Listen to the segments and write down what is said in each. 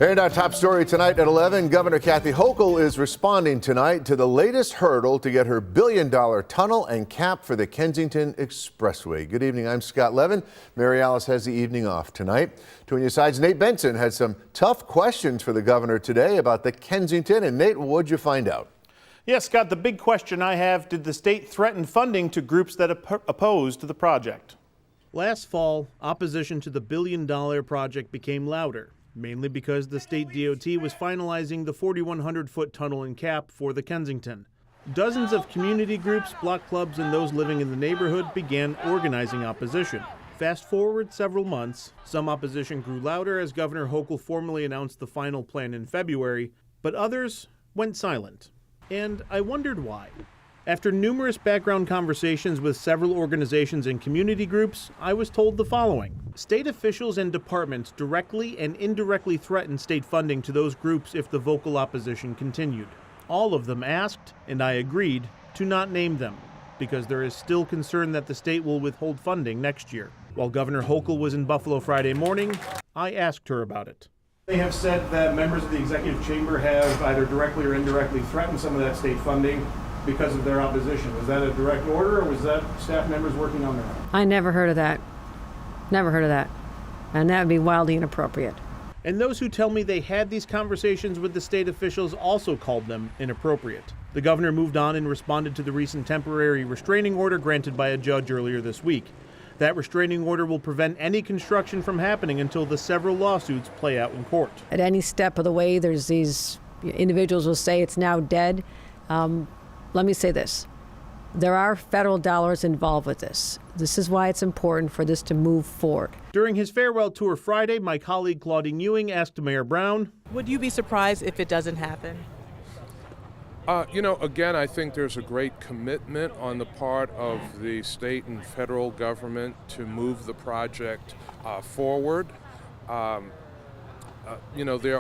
And our top story tonight at 11, Governor Kathy Hochul is responding tonight to the latest hurdle to get her billion-dollar tunnel and cap for the Kensington Expressway. Good evening, I'm Scott Levin. Mary Alice has the evening off tonight. Twin News Side's Nate Benson had some tough questions for the governor today about the Kensington. And Nate, what'd you find out? Yes, Scott, the big question I have, did the state threaten funding to groups that opposed the project? Last fall, opposition to the billion-dollar project became louder, mainly because the state DOT was finalizing the 4,100-foot tunnel and cap for the Kensington. Dozens of community groups, block clubs, and those living in the neighborhood began organizing opposition. Fast forward several months, some opposition grew louder as Governor Hochul formally announced the final plan in February, but others went silent. And I wondered why. After numerous background conversations with several organizations and community groups, I was told the following. State officials and departments directly and indirectly threatened state funding to those groups if the vocal opposition continued. All of them asked, and I agreed, to not name them, because there is still concern that the state will withhold funding next year. While Governor Hochul was in Buffalo Friday morning, I asked her about it. They have said that members of the executive chamber have either directly or indirectly threatened some of that state funding because of their opposition. Was that a direct order, or was that staff members working on their own? I never heard of that. Never heard of that. And that would be wildly inappropriate. And those who tell me they had these conversations with the state officials also called them inappropriate. The governor moved on and responded to the recent temporary restraining order granted by a judge earlier this week. That restraining order will prevent any construction from happening until the several lawsuits play out in court. At any step of the way, there's these individuals will say it's now dead. Let me say this. There are federal dollars involved with this. This is why it's important for this to move forward. During his farewell tour Friday, my colleague Claudine Ewing asked Mayor Brown, would you be surprised if it doesn't happen? Again, I think there's a great commitment on the part of the state and federal government to move the project forward. There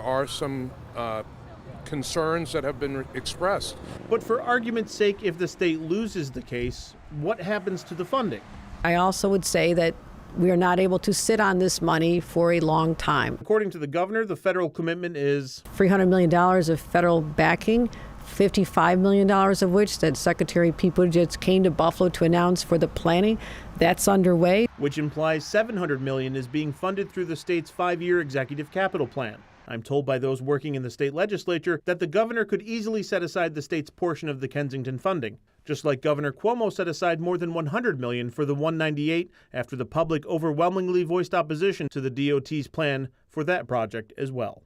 are some concerns that have been expressed. But for argument's sake, if the state loses the case, what happens to the funding? I also would say that we are not able to sit on this money for a long time. According to the governor, the federal commitment is $300 million of federal backing, $55 million of which that Secretary Pete Buttigieg came to Buffalo to announce for the planning. That's underway. Which implies $700 million is being funded through the state's 5-year executive capital plan. I'm told by those working in the state legislature that the governor could easily set aside the state's portion of the Kensington funding, just like Governor Cuomo set aside more than $100 million for the 198 after the public overwhelmingly voiced opposition to the DOT's plan for that project as well.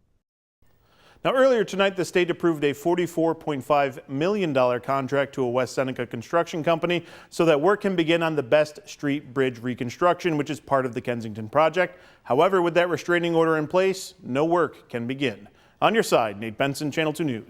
Now, earlier tonight, the state approved a $44.5 million contract to a West Seneca construction company so that work can begin on the Best Street Bridge reconstruction, which is part of the Kensington project. However, with that restraining order in place, no work can begin. On your side, Nate Benson, Channel 2 News.